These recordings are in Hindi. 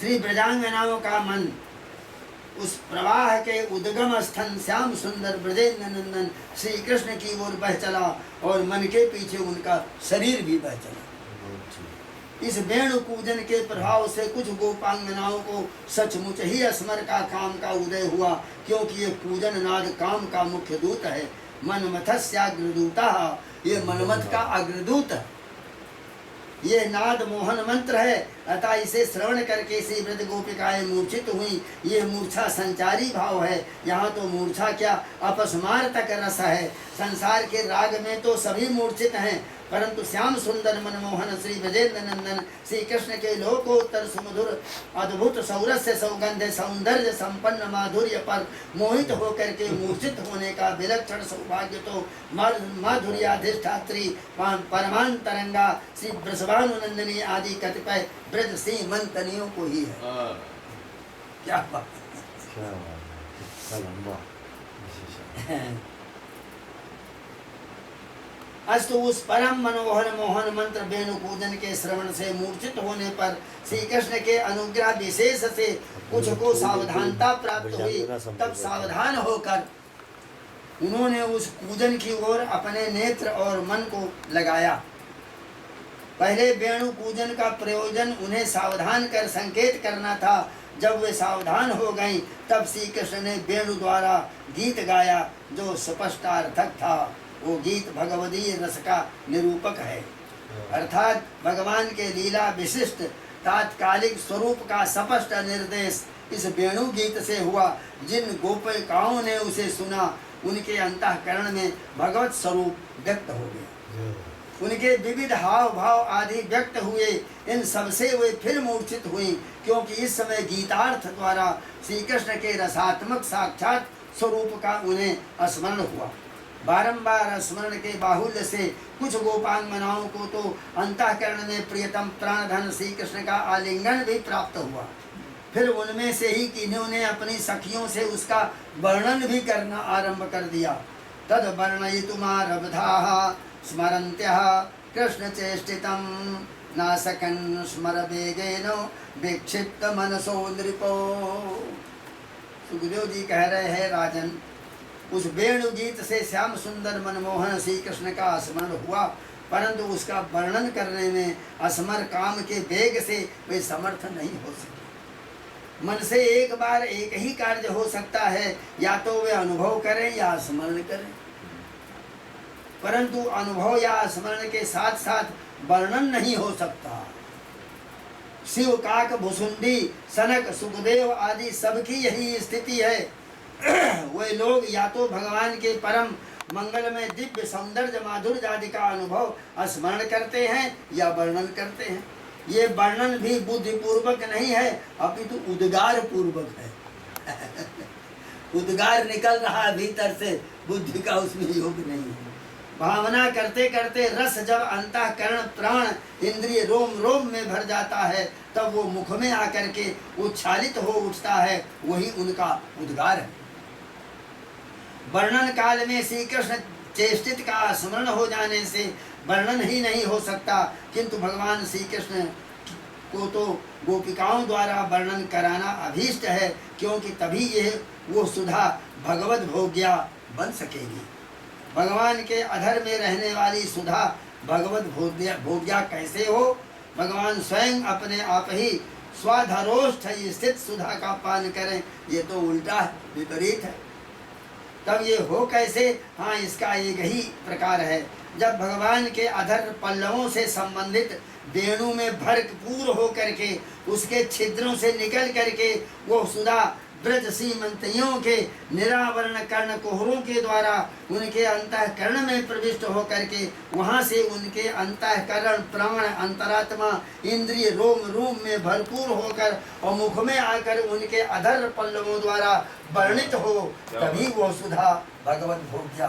श्री ब्रजांगनाओं का मन उस प्रवाह के उद्गम स्थन श्याम सुंदर ब्रजेंद्र नंदन श्री कृष्ण की ओर बह चला और मन के पीछे उनका शरीर भी बह चला। इस वेणु पूजन के प्रभाव से कुछ गोपांगनाओं को सचमुच ही अस्मर का काम का उदय हुआ, क्योंकि ये पूजन नाद काम का मुख्य दूत है। मनमथस्याग्रदूता, ये मनमथ का अग्रदूत है। ये नाद मोहन मंत्र है, अतः इसे श्रवण करके श्री ब्रज गोपिकाएं मूर्छित हुई। ये मूर्छा संचारी भाव है। यहाँ तो मूर्छा क्या, अपस्मार तक रस है। संसार के राग में तो सभी मूर्छित हैं, परंतु श्याम सुंदर मनमोहन श्री ब्रजेंद्र नंदन श्री कृष्ण के लोकोत्तर सुमधुर अद्भुत सौरस्य सौगंध सौंदर्य संपन्न माधुर्य पर मोहित होकर के मूर्छित होने का विलक्षण सौभाग्य तो माधुर्याधिष्ठात्री परमांतरंगा श्री वृषभानुनंदिनी आदि कतिपय ब्रज सीमंतनियों को ही है। क्या बात अस्तु उस परम मनोहर मोहन मंत्र वेणु पूजन के श्रवण से मूर्छित होने पर श्री कृष्ण के अनुग्रह विशेष से कुछ को सावधानता प्राप्त हुई। तब सावधान होकर उन्होंने उस पूजन की ओर अपने नेत्र और मन को लगाया। पहले वेणु पूजन का प्रयोजन उन्हें सावधान कर संकेत करना था। जब वे सावधान हो गईं, तब श्री कृष्ण ने वेणु द्वारा गीत गाया जो स्पष्टार्थक था। वो गीत भगवदीय रस का निरूपक है, अर्थात भगवान के लीला विशिष्ट तात्कालिक स्वरूप का स्पष्ट निर्देश इस वेणु गीत से हुआ। जिन गोपिकाओं ने उसे सुना, उनके अंतःकरण में भगवत स्वरूप व्यक्त हो गया। उनके विविध हाव भाव आदि व्यक्त हुए। इन सबसे वे फिर मूर्छित हुई, क्योंकि इस समय गीतार्थ द्वारा श्री कृष्ण के रसात्मक साक्षात स्वरूप का उन्हें स्मरण हुआ। बारंबार स्मरण के बाहुल्य से कुछ गोपांगनाओं को तो अंतःकरण में प्रियतम प्राणधन श्री कृष्ण का आलिंगन भी प्राप्त हुआ। फिर उनमें से ही किन्हों ने अपनी सखियों से उसका वर्णन भी करना आरंभ कर दिया। तद वर्णयितुमारब्धाः स्मरन्त्यः कृष्ण चेष्टितं नासकन् स्मर वेगेन विक्षिप्त मनसो नृपो। सुखदेव जी कह रहे हैं, राजन, उस वेणु गीत से श्याम सुंदर मनमोहन श्री कृष्ण का स्मरण हुआ, परंतु उसका वर्णन करने में असमर काम के वेग से वे समर्थ नहीं हो सके। मन से एक बार एक ही कार्य हो सकता है, या तो वे अनुभव करें या स्मरण करें, परंतु अनुभव या स्मरण के साथ साथ वर्णन नहीं हो सकता। शिव, काक, भुसुंडी, सनक, सुखदेव आदि सबकी यही स्थिति है। वे लोग या तो भगवान के परम मंगल में दिव्य सौंदर्य माधुर्य आदि का अनुभव स्मरण करते हैं या वर्णन करते हैं। ये वर्णन भी बुद्धिपूर्वक नहीं है, अपितु उद्गार पूर्वक है। उद्गार निकल रहा भीतर से, बुद्धि का उसमें योग नहीं है। भावना करते करते रस जब अंतःकरण प्राण इंद्रिय रोम रोम में भर जाता है, तब वो मुख में आकर के उच्छालित हो उठता है, वही उनका उद्गार है। वर्णन काल में श्री कृष्ण चेष्टित का स्मरण हो जाने से वर्णन ही नहीं हो सकता, किंतु भगवान श्री कृष्ण को तो गोपिकाओं द्वारा वर्णन कराना अभीष्ट है, क्योंकि तभी यह वो सुधा भगवत भोग्या बन सकेगी। भगवान के अधर में रहने वाली सुधा भगवत भोग्या कैसे हो? भगवान स्वयं अपने आप ही स्वाधरोष्ठ स्थित सुधा का पान करें, ये तो उल्टा है, विपरीत है। तब ये हो कैसे? हाँ, इसका एक ही प्रकार है। जब भगवान के अधर पल्लवों से संबंधित वेणु में भरपूर हो करके उसके छिद्रों से निकल करके वो सुधा ब्रज सीमंतियों के निरावरण कर्ण कोहरों के द्वारा उनके अंतःकरण में प्रविष्ट होकर के वहाँ से उनके अंतःकरण प्राण अंतरात्मा इंद्रिय रोम रोम में भरपूर होकर और मुख में आकर उनके अधर पल्लवों द्वारा वर्णित हो, तभी वो सुधा भगवत भोग्या।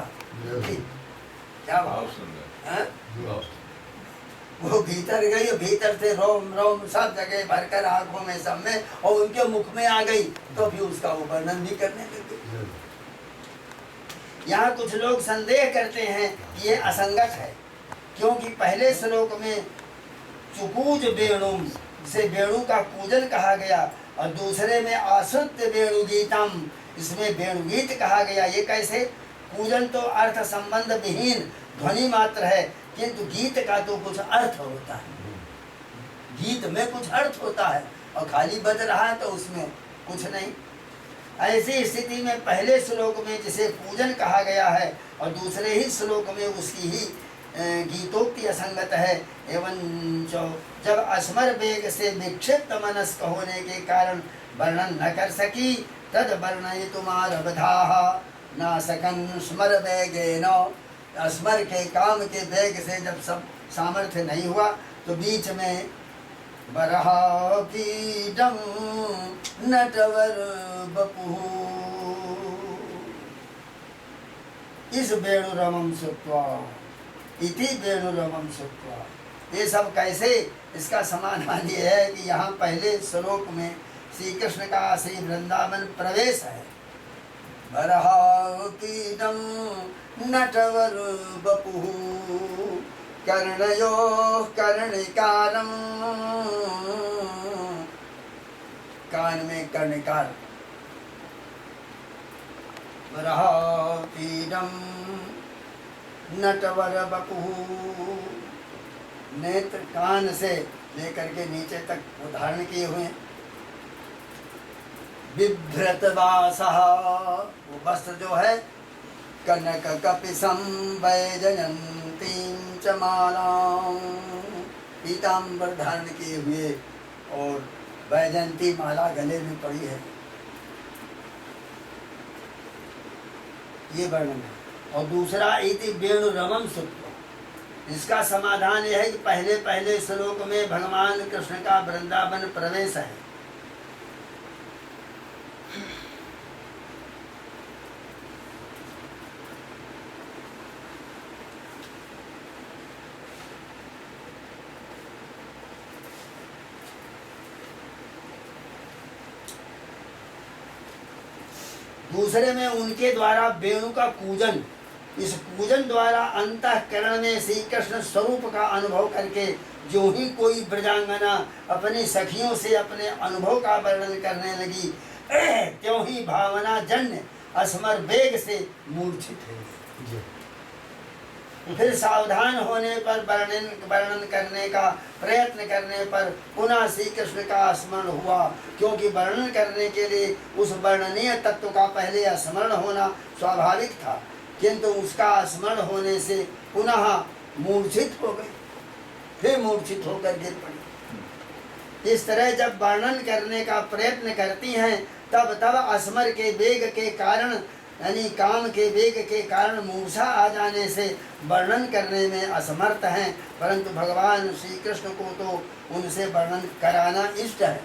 क्या भाव सुंदर, वो भीतर गई, भीतर से रोम रोम सब जगह भरकर आंखों में सब में, और उनके मुख में आ गई, तो भी उसका वो वर्णन भी करने लगे। यहाँ कुछ लोग संदेह करते हैं कि ये असंगत है, क्योंकि पहले श्लोक में चुकूज वेणुम से वेणु का पूजन कहा गया, और दूसरे में आश्रित वेणु गीतम, इसमें वेणु गीत कहा गया। ये कैसे? पूजन तो अर्थ संबंध विहीन ध्वनि मात्र है, किंतु गीत का तो कुछ अर्थ होता है, गीत में कुछ अर्थ होता है, और खाली बज रहा है तो उसमें कुछ नहीं। ऐसी स्थिति में पहले श्लोक में जिसे पूजन कहा गया है और दूसरे ही श्लोक में उसकी ही गीतोक्ति असंगत है। एवं जब अस्मर वेग से विक्षिप्त मनस्क होने के कारण वर्णन न कर सकी, तद वर्णय तुम्हार बधाह ना सकन स्मर वेगेन। स्मर के काम के वेग से जब सब सामर्थ्य नहीं हुआ तो बीच में बरहापीडम नटवर बपु इस वेणुरमम सुत्वा इति वेणुरमम सुत्वा। ये सब कैसे? इसका समाधान ये है कि यहाँ पहले श्लोक में श्री कृष्ण का श्री वृंदावन प्रवेश है। बरहापीडम नटवर बपु कर्णयो कर्णिकारम, कान में कर्णिकार। बरहापीडम नटवर बपु, नेत्र कान से लेकर के नीचे तक उदाहरण किए हुए। बिभ्रत वासः, वो वस्त्र जो है, कनक कपिसं वैजयन्तीं च मालां, पीताम्बर धारण किए हुए और वैजयंती माला गले में पड़ी है। ये वर्णन है। और दूसरा इति वेणुरमम सुत्वा, इसका समाधान यह है कि पहले पहले श्लोक में भगवान कृष्ण का वृंदावन प्रवेश है। दूसरे में उनके द्वारा वेणु का पूजन, इस पूजन द्वारा अंतःकरण में श्री कृष्ण स्वरूप का अनुभव करके जो ही कोई ब्रजांगना अपनी सखियों से अपने अनुभव का वर्णन करने लगी, त्यों ही भावना जन्य अस्मर वेग से मूर्छित हो। फिर सावधान होने पर वर्णन करने का प्रयत्न करने पर पुनः श्री कृष्ण का स्मरण हुआ, क्योंकि वर्णन करने के लिए उस वर्णनीय तत्व का पहले स्मरण होना स्वाभाविक था, किंतु उसका स्मरण होने से पुनः मूर्छित हो गई, फिर मूर्छित होकर गिर पड़ी। इस तरह जब वर्णन करने का प्रयत्न करती हैं तब स्मर के वेग के कारण, यानी काम के वेग के कारण मूर्छा आ जाने से वर्णन करने में असमर्थ हैं, परंतु भगवान श्री कृष्ण को तो उनसे वर्णन कराना इष्ट है,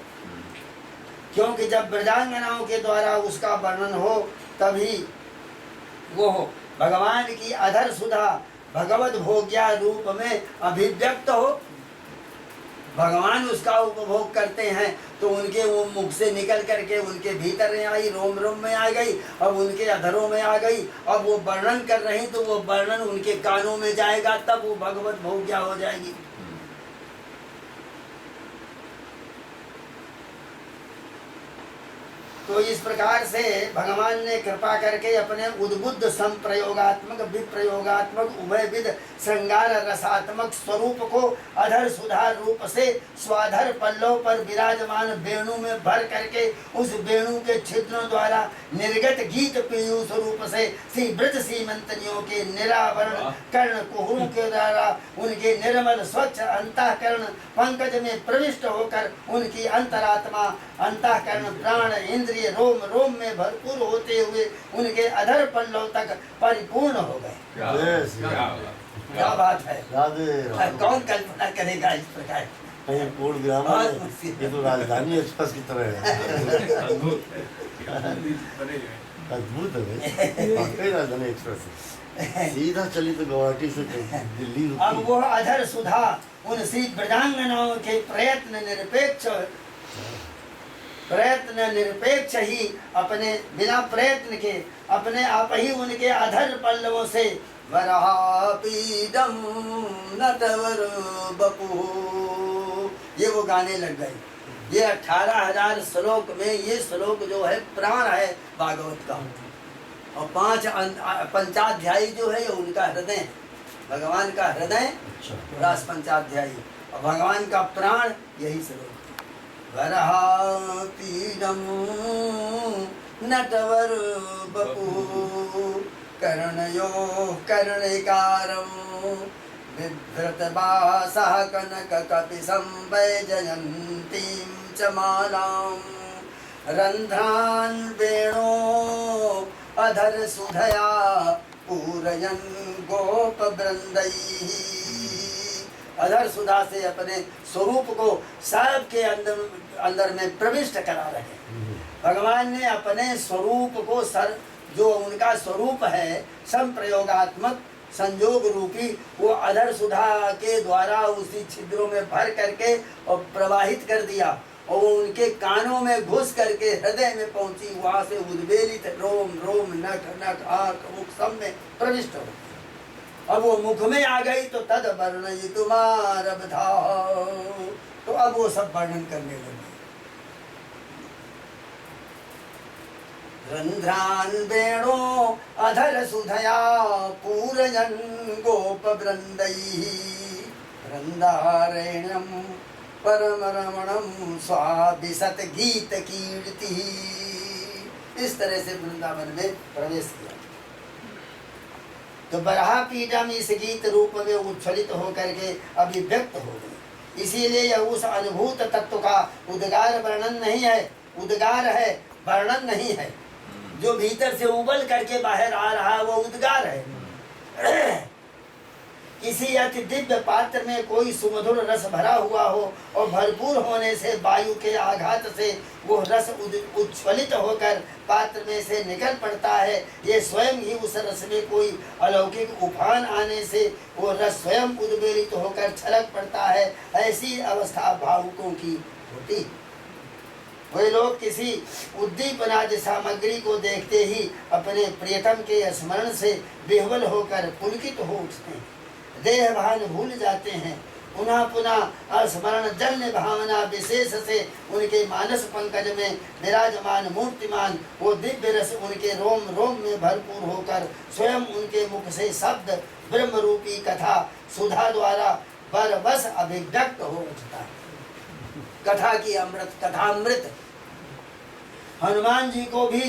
क्योंकि जब ब्रजांगनाओं के द्वारा उसका वर्णन हो तभी वो भगवान की अधर सुधा भगवत भोग्या रूप में अभिव्यक्त हो। भगवान उसका उपभोग करते हैं तो उनके वो मुख से निकल करके उनके भीतर में आई, रोम रोम में आ गई, अब उनके अधरों में आ गई, अब वो वर्णन कर रही तो वो वर्णन उनके कानों में जाएगा, तब वो भगवत भोग्या हो जाएगी। तो इस प्रकार से भगवान ने कृपा करके अपने उद्बुद्ध संप्रयोगात्मक विप्रयोगात्मक उभयविध श्रृंगार रसात्मक स्वरूप को अधर सुधार रूप से स्वाधर पल्लव पर विराजमान वेणु में भर करके उस वेणु के छिद्रों द्वारा निर्गत गीत पीयूष रूप से श्री ब्रज सीमंतनियों के निरावरण कर्ण कुहरों के द्वारा उनके निर्मल स्वच्छ अंतःकरण पंकज में प्रविष्ट होकर उनकी अंतरात्मा अंतःकरण प्राण इंद्रिय रोम रोम में भरपूर होते हुए उनके अधर पल्लव तक परिपूर्ण हो गए। क्या बात है। कौन कल्पना करेगा इस प्रकार। पूर्ण ग्राम ये तो राजधानी एक्सप्रेस की तरह है। अद्भुत है राजधानी एक्सप्रेस, सीधा चली तो गुवाहाटी से दिल्ली। अब वो अधर सुधा उन श्री ब्रजांगनाओं के प्रयत्न निरपेक्ष ही अपने बिना प्रयत्न के अपने आप ही उनके अधर पल्लवों से वरापीडम नटवर बपू, ये वो गाने लग गए। ये 18,000 श्लोक में ये श्लोक जो है प्राण है भागवत का, और 5 पंचाध्यायी जो है ये उनका हृदय है, भगवान का हृदय रास पंचाध्यायी, और भगवान का प्राण यही श्लोक। वरापीडम नटवर बपू कर्णयो कर्णिकारम बिभ्रतवासः कनक कपिशं वैजयन्तीं च मालां रन्ध्रान् वेणो अधर सुधया पूरयन् गोपवृन्दैः। अधर सुधा से अपने स्वरूप को सबके अंदर में प्रविष्ट करा रहे हैं। भगवान ने अपने स्वरूप को जो उनका स्वरूप है संप्रयोगात्मक संयोग रूपी, वो अधर सुधा के द्वारा उसी छिद्रों में भर करके और प्रवाहित कर दिया, और वो उनके कानों में घुस करके हृदय में पहुंची, वहां से उद्वेलित रोम रोम नख नख आंख मुख सब में प्रविष्ट हो। अब वो मुख में आ गई तो तद वर्णयितुमारब्धा था, तो अब वो सब वर्णन करने लगे। रंध्रान वेणो अधर सुधया पूरयन् गोपवृन्दैः वृन्दारण्यं परमरमणं स्वाभिशत गीत कीर्ति। इस तरह से वृंदावन में प्रवेश किया। तो बराह पीडम इस गीत रूप में उच्छलित होकर के अभिव्यक्त हो गई। इसीलिए यह उस अनुभूत तत्व का उद्गार वर्णन नहीं है, उद्गार है वर्णन नहीं है। जो भीतर से उबल करके बाहर आ रहा है वो उद्गार है। किसी अति दिव्य पात्र में कोई सुमधुर रस भरा हुआ हो और भरपूर होने से वायु के आघात से वो रस उच्छ्वलित होकर पात्र में से निकल पड़ता है। ये स्वयं ही उस रस में कोई अलौकिक उफान आने से वो रस स्वयं उद्वेलित होकर छलक पड़ता है। ऐसी अवस्था भावुकों की होती। वे लोग किसी उद्दीपनादि सामग्री को देखते ही अपने प्रियतम के स्मरण से विह्वल होकर पुलकित हो उठते हैं, देह भान भूल जाते हैं। पुनः पुनः स्मरण जन्य भावना विशेष से उनके मानस पंकज में विराजमान मूर्तिमान वो दिव्य रस उनके रोम रोम में भरपूर होकर स्वयं उनके मुख से शब्द ब्रह्म रूपी कथा सुधा द्वारा बरबस अभिव्यक्त हो उठता है। कथा की अमृत कथामृत। हनुमान जी को भी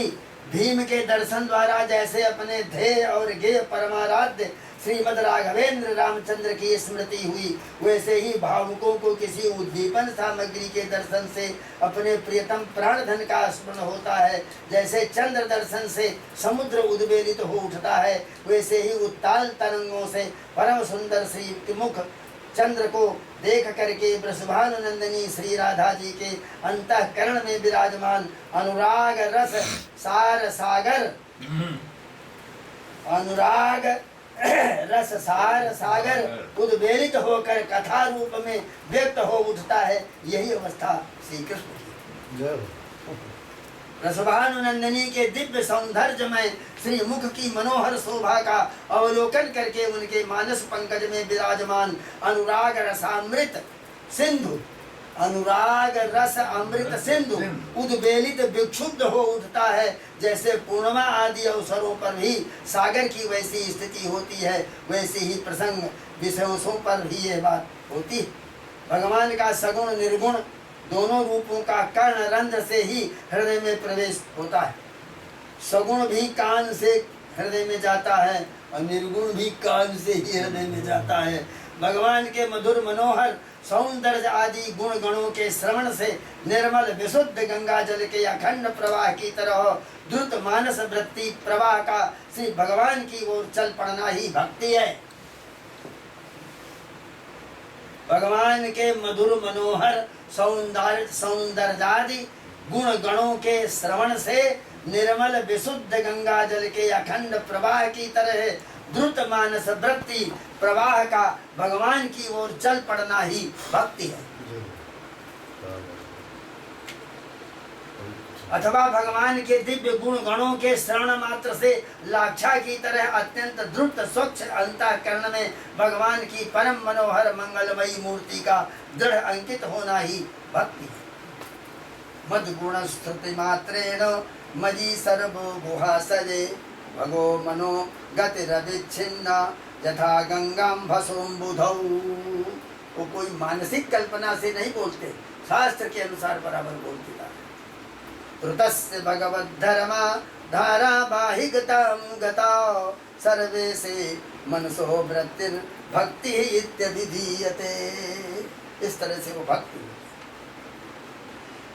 भीम के दर्शन द्वारा जैसे अपने ध्येय और गेय परमाराध्य श्रीमद् राघवेंद्र रामचंद्र की स्मृति हुई, वैसे ही भावुकों को किसी उद्दीपन सामग्री के दर्शन से अपने प्रियतम प्राणधन का स्मरण होता है। जैसे चंद्र दर्शन से समुद्र उद्वेलित हो उठता है, वैसे ही उत्ताल तरंगों से परम सुंदर श्री मुख चंद्र को देख करके वृषभानुनंदिनी श्री राधा जी के अंतःकरण में विराजमान अनुराग रस सार सागर अनुराग रस सार सागर उद्वेलित होकर कथा रूप में व्यक्त हो उठता है। यही अवस्था श्री कृष्ण की। वृषभानुनंदिनी के दिव्य सौंदर्य में श्री मुख की मनोहर शोभा का अवलोकन करके उनके मानस पंकज में विराजमान अनुराग रसामृत सिंधु अनुराग रस अमृत सिंधु उद्वेलित विक्षुब्ध हो उठता है। जैसे पूर्णिमा आदि अवसरों पर भी सागर की वैसी स्थिति होती है, वैसे ही प्रसंग विषयों पर भी यह बात होती है। भगवान का सगुण निर्गुण दोनों रूपों का कर्ण रंध्र से ही हृदय में प्रवेश होता है। सगुण भी कान से हृदय में जाता है और निर्गुण भी कान से ही हृदय में जाता है। भगवान के मधुर मनोहर सौंदर्य आदि गुण गणों के श्रवण से निर्मल विशुद्ध गंगा जल के अखंड प्रवाह की तरह द्रुत मानस वृत्ति प्रवाह का श्री भगवान की ओर चल पड़ना ही भक्ति है। भगवान के मधुर मनोहर सौंदर्यादि गुण गणों के श्रवण से निर्मल विशुद्ध गंगा जल के अखंड प्रवाह की तरह द्रुत मानस वृत्ति प्रवाह का भगवान की ओर चल पड़ना ही भक्ति है। अथवा भगवान के दिव्य गुण गणों के श्रवण मात्र से लाक्षा की तरह अत्यंत द्रुत स्वच्छ अंतःकरण में भगवान की परम मनोहर मंगलमयी मूर्ति का दृढ़ अंकित होना ही भक्ति है। मद गुण स्तुति मात्रेण मजी सर्वो गुहा सजे भगो मनो गतिरविच्छिन्ना यथा गंगाम भसोम्बुधौ। वो कोई मानसिक कल्पना से नहीं बोलते, शास्त्र के अनुसार बराबर बोलते हैं। ऋतस्य भगवद्धर्मा धारावाहिगतां गता सर्वे से मनसो वृत्तिर् भक्ति इत्यभिधीयते। इस तरह से वो भक्ति,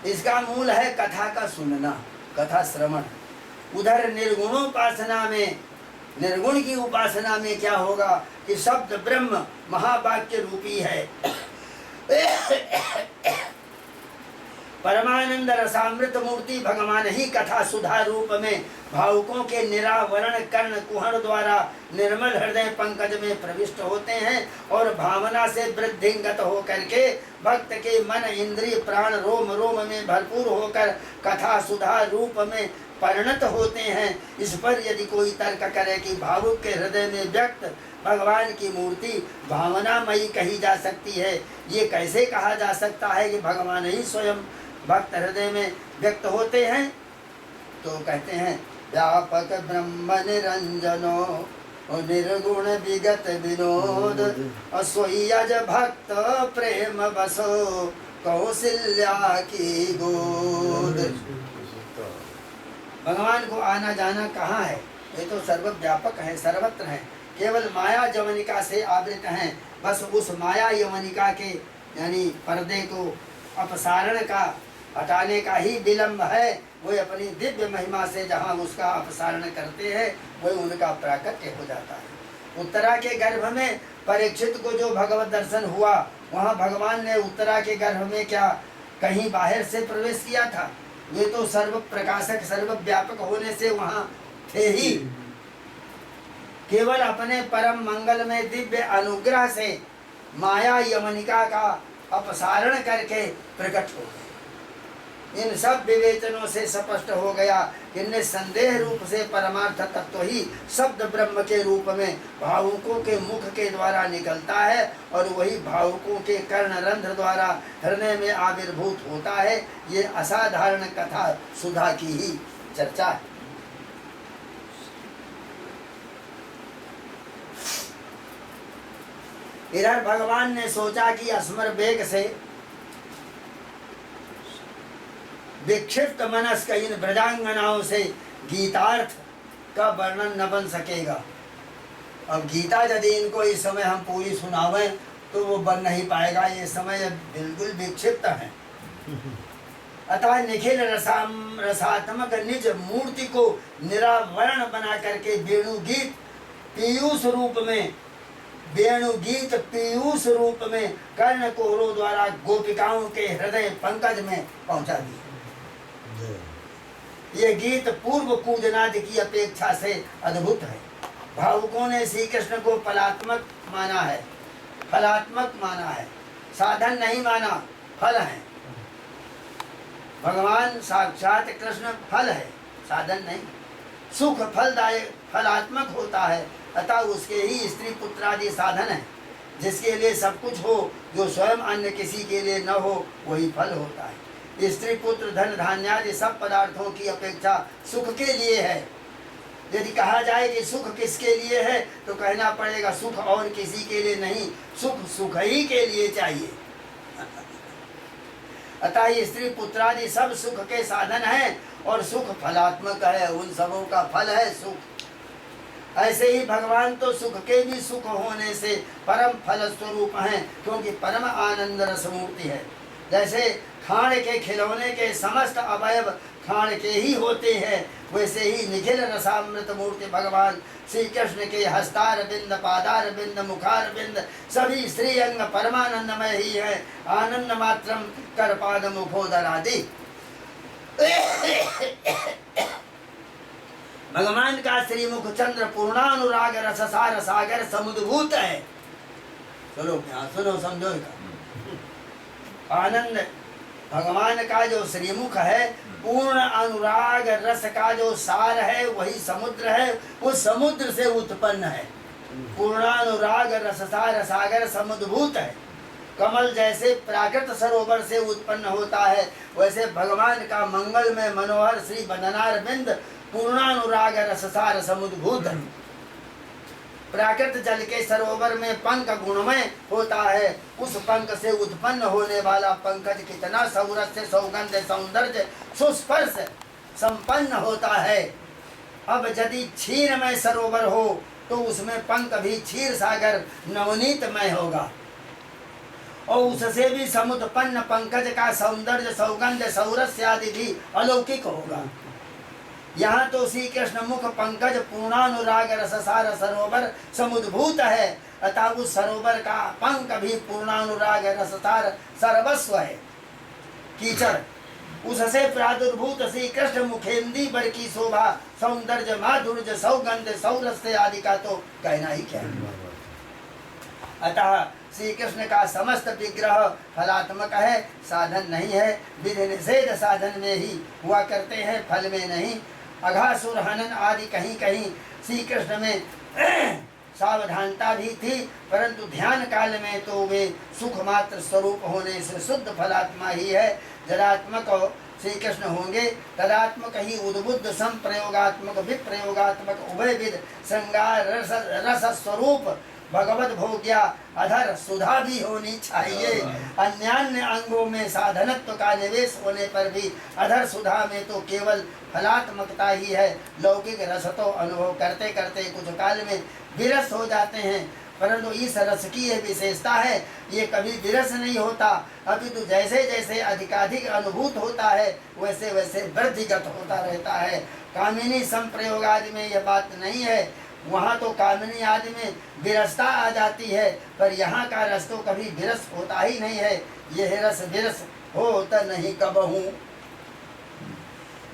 इसका मूल है कथा का सुनना, कथा श्रवण। उधर निर्गुणोपासना में, निर्गुण की उपासना में क्या होगा कि शब्द ब्रह्म महावाक्य रूपी है। परमानंद रसामृत मूर्ति भगवान ही कथा सुधा रूप में भावुकों के निरावरण कर्ण कुहर द्वारा निर्मल हृदय पंकज में प्रविष्ट होते हैं और भावना से वृद्धिंगत होकर के भक्त के मन इंद्रिय प्राण रोम रोम में भरपूर होकर कथा सुधा रूप में परिणत होते हैं। इस पर यदि कोई तर्क करे कि भावुक के हृदय में व्यक्त भगवान की मूर्ति भावनामयी कही जा सकती है, ये कैसे कहा जा सकता है कि भगवान ही स्वयं भक्त हृदय में व्यक्त होते हैं? तो कहते हैं व्यापक ब्रह्म निरंजनो निर्गुण विगत विनोद अस्वयज भक्त प्रेम बसो कौशल्या की गोद। भगवान को आना जाना कहाँ है? ये तो सर्वव्यापक है, सर्वत्र है, केवल माया यवनिका से आवृत हैं। बस उस माया यवनिका के यानी पर्दे को अपसारण का, हटाने का ही विलंब है। वो अपनी दिव्य महिमा से जहाँ उसका अपसारण करते हैं वही उनका प्राकट्य हो जाता है। उत्तरा के गर्भ में परीक्षित को जो भगवत दर्शन हुआ, वहाँ भगवान ने उत्तरा के गर्भ में क्या कहीं बाहर से प्रवेश किया था? वे तो सर्व प्रकाशक सर्वव्यापक होने से वहाँ थे ही। केवल अपने परम मंगल में दिव्य अनुग्रह से माया यवनिका का अपसारण करके प्रकट हो गए। इन सब विवेचनों से स्पष्ट हो गया कि निसंदेह रूप से परमार्थ तत्व ही शब्द ब्रह्म के रूप में भावुकों के मुख के द्वारा निकलता है और वही भावुकों के कर्ण रंध्र द्वारा हृदय में आविर्भूत होता है। ये असाधारण कथा सुधा की ही चर्चा है। इधर भगवान ने सोचा कि अस्मर वेग से विक्षिप्त मनस्क इन ब्रजांगनाओं से गीतार्थ का वर्णन न बन सकेगा। अब गीता यदि इनको इस समय हम पूरी सुनावें तो वो बन नहीं पाएगा, ये समय बिल्कुल विक्षिप्त है। अतः निखिल रसात्मक निज मूर्ति को निरावरण बना करके वेणुगीत पीयूष रूप में, वेणुगीत पीयूष रूप में कर्ण कोहरों द्वारा गोपिकाओं के हृदय पंकज में पहुंचा दिया। ये गीत पूर्व कूजनाद की अपेक्षा से अद्भुत है। भावुकों ने श्री कृष्ण को फलात्मक माना है, फलात्मक माना है, साधन नहीं माना, फल है। भगवान साक्षात कृष्ण फल है, साधन नहीं। सुख फलदायक फलात्मक होता है, अतः उसके ही स्त्री पुत्र आदि साधन है। जिसके लिए सब कुछ हो, जो स्वयं अन्य किसी के लिए न हो, वही फल होता है। स्त्री पुत्र धन धान्य आदि सब पदार्थों की अपेक्षा सुख के लिए है। यदि कहा जाए कि सुख किसके लिए है तो कहना पड़ेगा सुख और किसी के लिए नहीं, सुख सुख ही के लिए चाहिए। अतः ये स्त्री पुत्र आदि सब सुख के साधन है और सुख फलात्मक है, उन सबों का फल है सुख। ऐसे ही भगवान तो सुख के भी सुख होने से परम फल स्वरूप हैं, क्योंकि परम आनंद रस मूर्ति है। जैसे खाण के खिलौने के समस्त अवयव खाण के ही होते हैं, वैसे ही निखिल रसामृत मूर्ति भगवान श्री कृष्ण के हस्तार बिंद, पादार बिंद, मुखार बिंद सभी श्री अंग परमानंदमय ही है। आनंद मात्रम कर पाद मुखोदर आदि। भगवान का श्रीमुख चंद्र पूर्णानुराग रससार सागर समुद्भूत है। चलो यहाँ सुनो, समझो। आनंद भगवान का जो श्रीमुख है, पूर्ण अनुराग रस का जो सार है वही समुद्र है, उस समुद्र से उत्पन्न है। पूर्णानुराग रससार सागर समुद्भूत है। कमल जैसे प्राकृत सरोवर से उत्पन्न होता है, वैसे भगवान का मंगलमय मनोहर श्री बदनार बिंद पूर्णानुराग रससार समुद्भूत है। प्राकृत जल के सरोवर में पंख गुणमय होता है, उस पंख से उत्पन्न होने वाला पंकज कितना सौरस्य सौगंध सौंदर्य सुस्पर्श संपन्न होता है। अब यदि क्षीरमय सरोवर हो तो उसमें पंख भी क्षीर सागर नवनीतमय होगा, और उससे भी समुत्पन्न पंकज का सौंदर्य सौगंध सौरस्य आदि भी अलौकिक होगा। यहाँ तो श्री कृष्ण मुख पंकज पूर्णानुराग रससार सरोवर समुद्भूत है, अतः उस सरोवर का पंख भी पूर्णानुराग रससार सर्वस्व है। कीचड़ उससे प्रादुर्भूत श्री कृष्ण मुखेंदी बर की शोभा सौंदर्य माधुर्य सौगंध सौरस्य आदि का तो कहना ही क्या है। अतः श्री कृष्ण का समस्त विग्रह फलात्मक है, साधन नहीं है। विधि निषेध साधन में ही हुआ करते हैं, फल में नहीं। अघासुर हनन आदि कहीं कहीं श्री कृष्ण में सावधानता भी थी, परंतु ध्यान काल में तो वे सुख मात्र स्वरूप होने से शुद्ध फलात्मा ही है। जदात्मक श्री कृष्ण होंगे, तदात्मक ही उद्बुद्ध संप्रयोगात्मक विप्रयोगात्मक उभयविद श्रृंगार रस स्वरूप भगवत भोग्या अधर सुधा भी होनी चाहिए। अन्यान्य अंगों में साधनत्व का निवेश होने पर भी अधर सुधा में तो केवल फलात्मकता ही है। लौकिक रस तो अनुभव करते करते कुछ काल में विरस हो जाते हैं, परंतु इस रस की यह विशेषता है, ये कभी विरस नहीं होता, अपितु जैसे जैसे अधिकाधिक अनुभूत होता है वैसे वैसे वृद्धिगत होता रहता है। कामिनी संप्रयोग आदि में यह बात नहीं है, वहाँ तो कामिनी आदि में विरसता आ जाती है, पर यहाँ का रस तो कभी विरस होता ही नहीं है। यह रस विरस होता नहीं कबहू।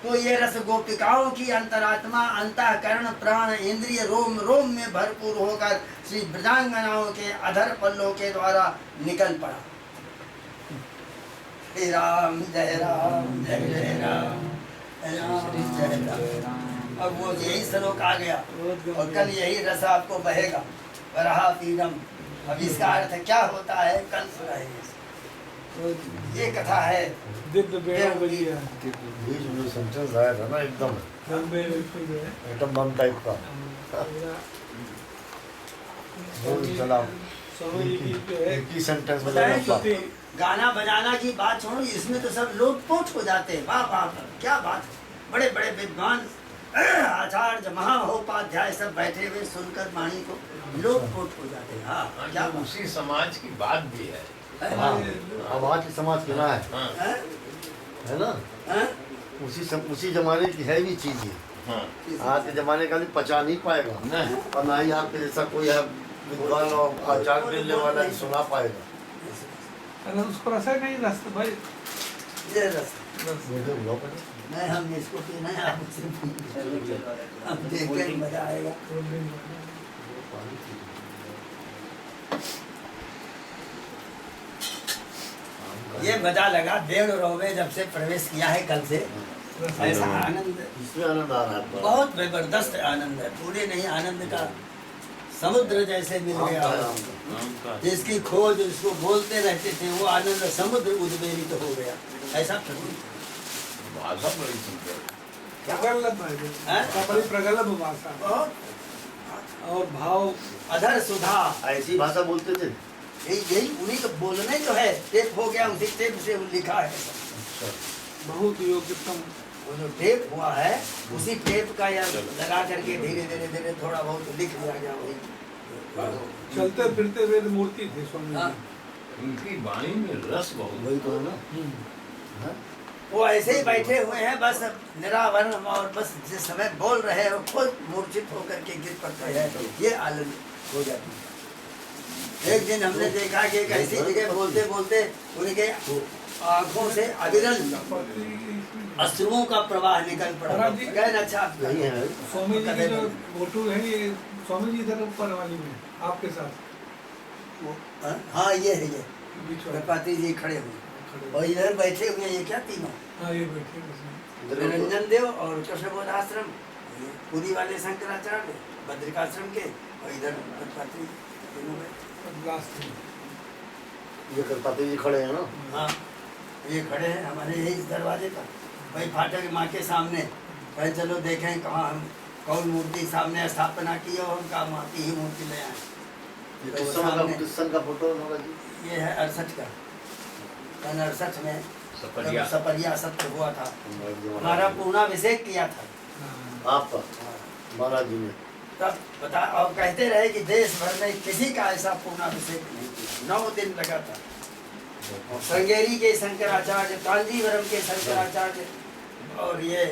तो ये रस गोपिकाओं की अंतरात्मा अंतःकरण प्राण इंद्रिय रोम रोम में भरपूर होकर श्री ब्रजांगनाओं के अधर पल्लों के द्वारा निकल पड़ा। हे राम जय राम जय जय राम राम जय राम। अब वो यही श्लोक आ गया और कल यही रस आपको बहेगा। वराहा पीडम। अब इसका अर्थ क्या होता है कल सुनाएंगे। ये कथा है। दिव्य बेड़ा बजिया बीच में सेंटेंस आया था ना एकदम बम टाइप का। चला एक ही सेंटेंस में गाना बजाना की बात छोड़ो, इसमें तो सब लोग पोट हो जाते हैं। वाह वाह क्या बात है। बड़े बड़े विद्वान आचार्य महोपाध्याय सब बैठे हुए सुनकर वाणी को लोग पोट हो जाते हैं। हाँ क्या उसी समाज की बात भी है। अब आज की समाज की ना है ना, उसी जमाने की है भी चीज है। आज के जमाने का भी पचा नहीं पाएगा और ना ही आपके जैसा कोई है विद्वान और आचार मिलने वाला सुना पाएगा। उसको रस नहीं रस भाई ये रस नहीं, हम इसको पीना है, आप उसे हम देखें मजा आएगा। ये मजा लगा डेढ़ रोवे जब से प्रवेश किया है कल से, ऐसा आनंद इसमें आनंद आ रहा है, बहुत जबरदस्त आनंद है। पूरे नहीं आनंद का समुद्र जैसे मिल गया। जिसकी खोज उसको बोलते रहते थे वो आनंद समुद्र उद्वेलित हो गया। ऐसा भाषा बड़ी सुंदर, बड़ी प्रगल्भ भाषा बहुत और भाव अधर सुधा ऐसी भाषा बोलते थे। यही उन्हीं का बोलने जो है टेप हो गया, उसी टेप से वो लिखा है। बहुत योग्यतम वो जो टेप हुआ है उसी टेप का या लगा करके धीरे धीरे धीरे थोड़ा बहुत लिख दिया गया। वही चलते फिरते वेद मूर्ति थे स्वामी हाँ। जी। उनकी वाणी में रस बहुत। वही तो है ना। वो ऐसे ही बैठे हुए हैं बस निरावरण, और बस जिस समय बोल रहे हैं वो खुद मूर्छित होकर के गिर पड़ते हैं, ये आनंद हो जाती है। एक दिन हमने देखा कि एक ऐसी जगह बोलते बोलते उनके आंखों से अविरल अश्रुओं का प्रवाह निकल पड़ा। कहना अच्छा यही है स्वामी जी की जो फोटो है ये स्वामी जी इधर ऊपर वाली में आपके साथ हाँ ये है, ये बीच वाली। गणपति जी खड़े हुए खड़े। और इधर बैठे हुए ये क्या तीनों, हाँ ये बैठे हैं उसमें। निरंजन देव और कृष्णबोध आश्रम, पुरी वाले शंकराचार्य बद्रिकाश्रम के, और इधर गणपति तीनों बैठे। अब लास्ट में। ये करपाती जी खड़े हैं ना। हाँ ये खड़े हैं हमारे यही इस दरवाजे पर, भाई फाटक माँ के सामने। भाई चलो देखें कहाँ हम कौन मूर्ति सामने स्थापना की है, और हम कहाँ माँ की ही मूर्ति ले आए। ये तो किस सन का सामने- किस सन का फोटो है नौका जी? ये है 68 का, सन 68 में सपरिया। जब सपरिया सत्र हुआ था, हमारा पूर्णाभिषेक किया था। हाँ। आपका महाराज जी ने। तब बता, और कहते रहे कि देश भर में किसी का ऐसा पूर्णाभिषेक नहीं किया, 9 दिन लगा था। और श्रृंगेरी के शंकराचार्य, कांजीवरम के शंकराचार्य, और ये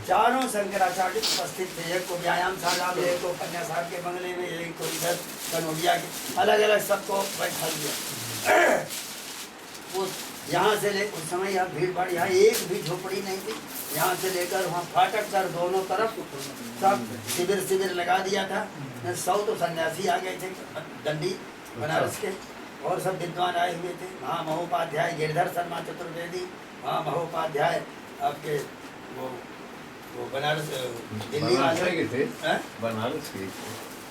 चारों शंकराचार्य उपस्थित थे। एक को व्यायामशाला में, एक को कन्या साहब के बंगले में, एक को इधर कनौजिया के, अलग अलग सबको बैठा दिया। उस यहाँ से ले उस समय यहाँ भीड़ भाड़, यहाँ एक भी झोपड़ी नहीं थी। यहाँ से लेकर वहाँ फाटक कर दोनों तरफ सब शिविर लगा दिया था। 100 तो सन्यासी आ गए थे, दंडी बनारस के, और सब विद्वान आए हुए थे। वहाँ महोपाध्याय गिरधर शर्मा चतुर्वेदी, वहाँ महोपाध्याय आपके वो बनारस दिल्ली बनारस वाले के थे। हैं? बनारस के।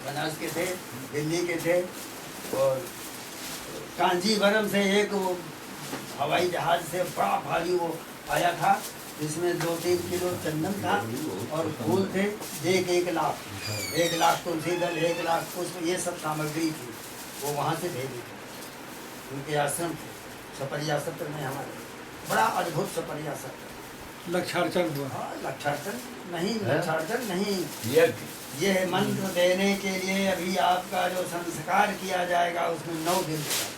बनारस के थे, दिल्ली के थे, और कांजीवरम से एक वो हवाई जहाज से बड़ा भारी वो आया था, जिसमें 2-3 किलो चंदन था, और फूल थे 1 लाख, 1 लाख तुलसी दल, 1 लाख पुष्प, ये सब सामग्री थी। वो वहाँ से भेजी थी, उनके आश्रम थे सपरिया सत्र में हमारे। बड़ा अद्भुत सपरिया सत्र। लक्षार्चन हुआ। हाँ लक्षार्चन नहीं, है? लक्षार्चन नहीं, यज्ञ। ये मंत्र देने के लिए अभी आपका जो संस्कार किया जाएगा उसमें 9 दिन लगेगा।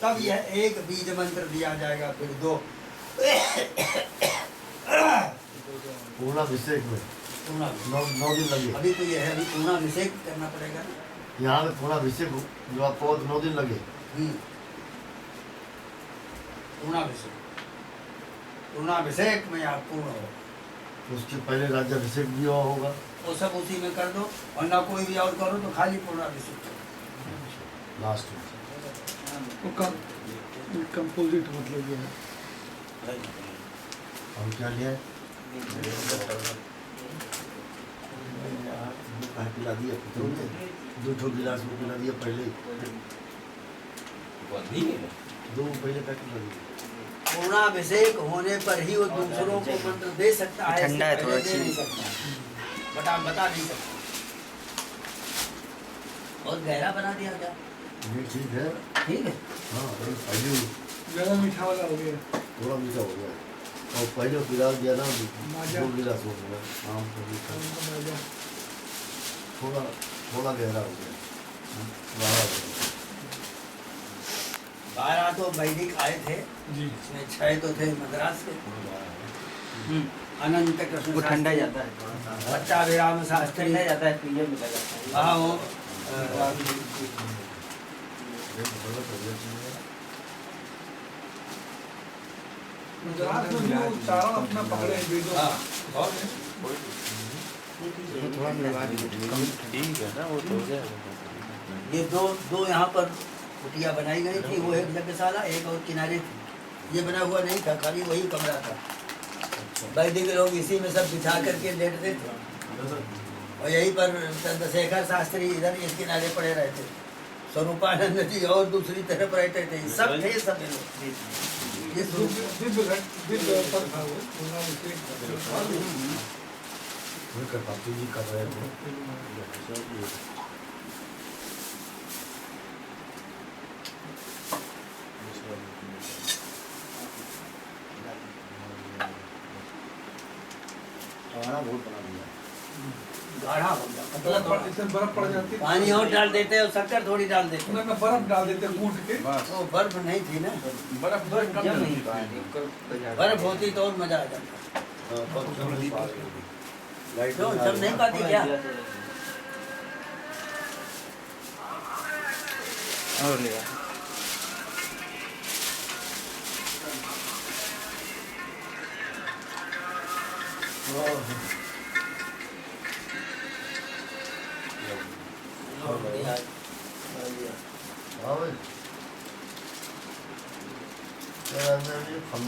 तब यह एक बीज मंत्र दिया जाएगा, फिर 2 पूर्णाभिषेक में पूर्णाभिषेक। 9 दिन लगे। अभी तो यह है, अभी पूर्णाभिषेक करना पड़ेगा ना। यहाँ पे पूर्णाभिषेक जो आपको 9 दिन लगे। पूर्णाभिषेक, पूर्णाभिषेक में आप पूर्ण हो, उसके पहले राज्याभिषेक भी हुआ होगा। वो सब उसी में कर दो, और ना कोई भी और करो, तो खाली पूर्णाभिषेक करो। लास्ट में वो कंपोजिट मतलब ये है। हम क्या लिया है? पिला दिया, 2 गिलास में पिला दिया पहले, 2 पहले पैक पिला दिया। पूर्णाभिषेक होने पर ही वो दूसरों को मंत्र दे सकता है, ठंडा है इससे थोड़ा पहले दे नहीं सकता, बता नहीं सकता। और गहरा बना दिया क्या? ये ठीक है। ठीक है। हाँ पहले ज़्यादा मीठा वाला हो गया। थोड़ा मीठा हो गया, और पहले पिला दिया ना माजा। 2 गिलास हो गया, आम को भी थोड़ा गहरा हो गया। 12 तो वैदिक आए थे, जी। इसमें 6 तो थे मद्रास के। अनंत कृष्ण वो ठंडा शास्त्री, जाता है, पट्टाभिराम शास्त्री, ठंडा जाता है, पीने में लगा जाता है। हाँ वो गुजरात में भी वो चारों अपना पकड़े हैं वेदों हाँ, का। और थोड़ा लगा दीजिए, ठीक है ना, वो तो हो जाएगा। ये दो यहाँ पर कुटिया बनाई गई थी, वो एक यज्ञशाला, एक और किनारे थी। ये बना हुआ नहीं था, खाली वही कमरा था। वैदिक लोग इसी में सब बिछा करके लेटते थे, और यहीं पर चंद्रशेखर शास्त्री इधर इस किनारे पड़े रहते थे, स्वरूपानंद जी और दूसरी तरफ रहते थे, सब थे सब ये लोग। ये दिव्य पर था वो पूर्णाभिषेक। करपाती जी कर रहे थे। खाना बहुत बना दिया। गाढ़ा हो गया, पतला थोड़ा। इसमें बर्फ पड़ जाती है। पानी और डाल देते और शक्कर थोड़ी डाल देते। उसमें बर्फ डाल देते हैं कूट के। वो बर्फ नहीं थी ना, बर्फ जम नहीं बर्फ होती तो और मजा आ जाता। तो जम नहीं पाती क्या? और लिया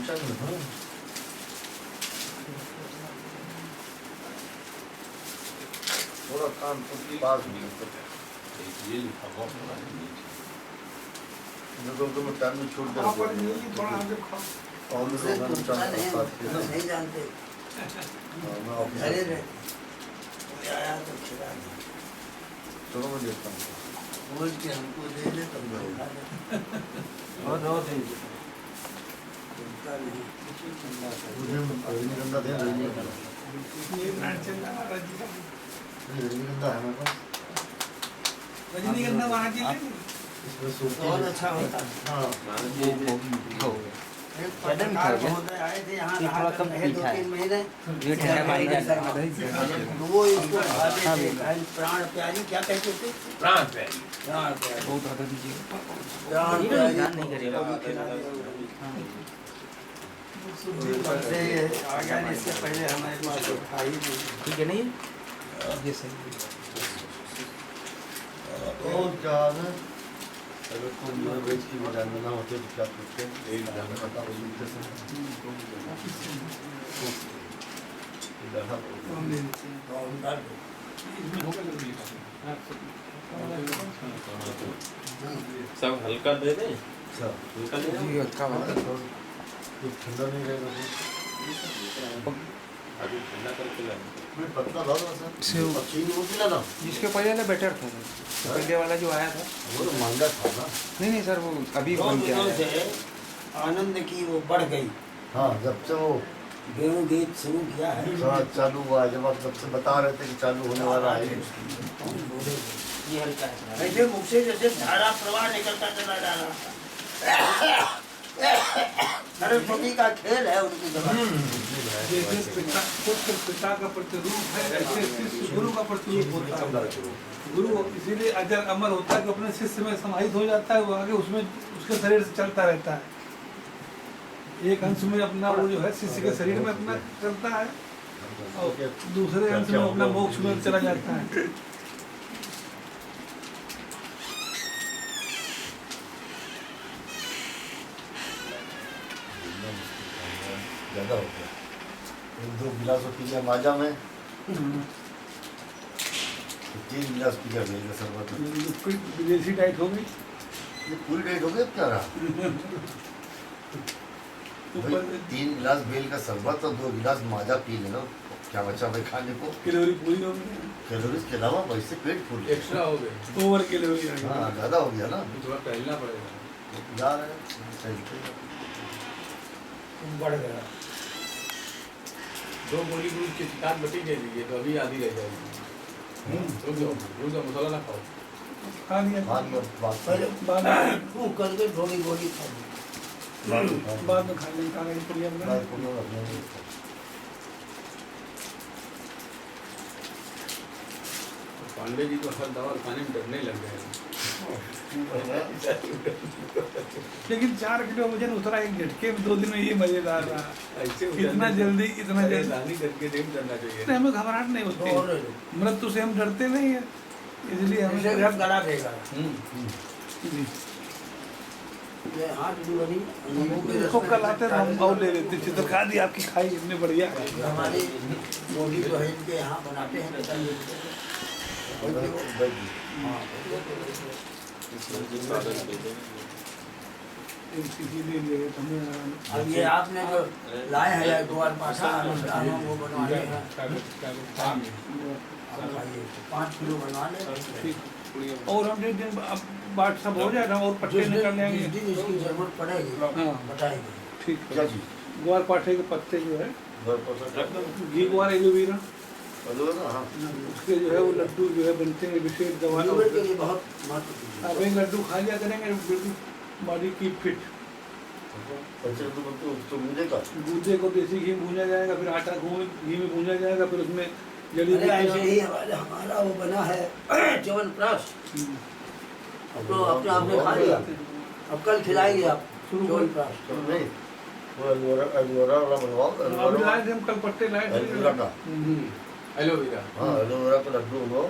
थोड़ा कान तो पास में ये लिखा हुआ पड़ा है नीचे। तो मैं टाइम में छूट वहाँ पर ये कि थोड़ा आगे खाओ। और दूसरे को पता नहीं, हम नहीं जानते, मैं ऑफिस घरे रहते, कोई आया तो खिला दे, चलो मैं देखता हूँ बोल के हमको दे दे तो हम खा लेते। और दीजिए उनका नहीं, मुझे रजनीगंधा दे रजनीगंधा ये ब्रांड चल रहा है रजनीगंधा। रजनीगंधा है मेरे पास रजनीगंधा वहाँ की है। इसमें सूखी बहुत अच्छा होता है। हाँ एक पत्रकार महोदय आए थे यहाँ, ये रहा थोड़ा कर कम रहे मीठा है। 2-3 महीने, ये ठंडा पानी डालना तो वो इसको खाते थे, कहीं प्राण प्यारी क्या कहते थे, प्राण प्यारी। प्राण प्यारी, बहुत ज़्यादा दीजिए प्राण ये प्यारी ध्यान नहीं करेगा। को भी खिला दिया। से आ गया नहीं, इससे पहले हमारे पास तो था ही नहीं। ठीक है नहीं ये सही है। और क्या है अगर तुम वेज की भी जानना होते तो क्या पूछते हैं एक जानना बताओ सुनते समय सब हल्का दे दें, अच्छा हल्का दे दें। जी हल्का वाला कुछ ठंडा नहीं रहेगा अभी ठंडा करके लाएं। मैं पतला था सर सेव। अच्छी नहीं होती ना जिसके पहले बेटर था सर, पहले वाला जो आया था। वो तो महंगा था ना नहीं सर वो अभी दो बन के दिनों आया से है। आनंद की वो बढ़ गई, हाँ जब से वो वेणु गीत शुरू किया है, थोड़ा चालू हुआ जब आप जब से बता रहे थे कि चालू होने वाला है कौन बोलेगा? ये हल्का है सर। ऐसे मुख से जैसे धारा प्रवाह निकलता चला जा रहा था। सरस्वती का खेल है उनकी जबान। जैसे पिता पुत्र पिता का प्रतिरूप है, ऐसे शिष्य गुरु का प्रतिरूप होता है। गुरु इसीलिए अजर अमर होता है कि अपने शिष्य में समाहित हो जाता है, वो आगे उसमें उसके शरीर से चलता रहता है। एक अंश में अपना वो जो है शिष्य के शरीर में अपना चलता है और दूसरे अंश में अपना मोक्ष में चला जाता है। ज़्यादा हो गया एक दो गिलास पी लिया माजा में 3 गिलास पी लिया बेल का शरबत कोई विदेशी डाइट हो गई। ये पूरी डाइट हो गई अब क्या रहा भाई 3 गिलास बेल का शरबत और 2 गिलास माजा पी लेना क्या बचा भाई खाने को कैलोरी पूरी हो गई, कैलोरीज के अलावा वैसे पेट फूल गया। एक्स्ट्रा हो गए, ओवर कैलोरी आ गई। हाँ ज़्यादा हो गया ना अभी थोड़ा टहलना पड़ेगा। जा रहे हैं सही से। बढ़ गया। 2 गोली दूध की शिकायत बटी दे दीजिए तो अभी आधी रह जाएगी। रुक जाओ, दूध का मसाला ना खाओ। खा लिया बाद में बात पहले बाद में फूंक करके थोड़ी गोली खा ली। बाद में खा लेंगे कागज पर लिया अपना। पांडे जी तो हर दवा खाने में डरने लग गए हैं। लेकिन 4 किलो वजन उतरा एक झटके में 2 दिन में, ये मजेदार रहा। ऐसे इतना जल्दी दानी करके नहीं करना चाहिए। नहीं, हमें घबराहट नहीं होती, और मृत्यु से हम डरते नहीं है, इसलिए इसे हमें सब गला देगा। जी। ये हाथ भी बनी, इसको कल आते तो हम और ले लेते, चित्रकार दी आपकी खाई इतनी बढ़िया। हमारी बॉडी जो है इनके यहाँ बनाते हैं अब ये आपने जो लाए हैं द्वार पासा वो बनवाने हैं, 5 किलो बनवा ले। और हम जिस दिन अब बाट सब हो जाएगा और पट्टे जिस निकल दिन जाएंगे। इसकी जरूरत पड़ेगी हाँ बताएंगे। ठीक क्या है। चीज़ ग्वार पाठे के पत्ते जो है, घर पर घी ग्वार एलोवेरा, हाँ उसके जो है वो लड्डू जो है बनते हैं विशेष दवा। लीवर के लिए बहुत महत्वपूर्ण आप एक लड्डू खा लिया करेंगे बिल्कुल बॉडी की फिट। बच्चे तो बोलते उसको मिलेगा गूदे को देसी घी में भूना जाएगा, फिर आटा घी में भूना जाएगा, फिर उसमें जड़ी अरे ऐसे बूटियाँ। ही हमारा वो बना है च्यवनप्राश, अपना अपने आपने खा लिया, अब कल खिलाएंगे आप च्यवनप्राश। तो नहीं वो एलोवेरा वाला बनवाओ अभी एलोवेरा लाए थे हम कल पट्टे लाए थे। एलोवेरा का एलोवेरा हाँ एलोवेरा का लड्डू हो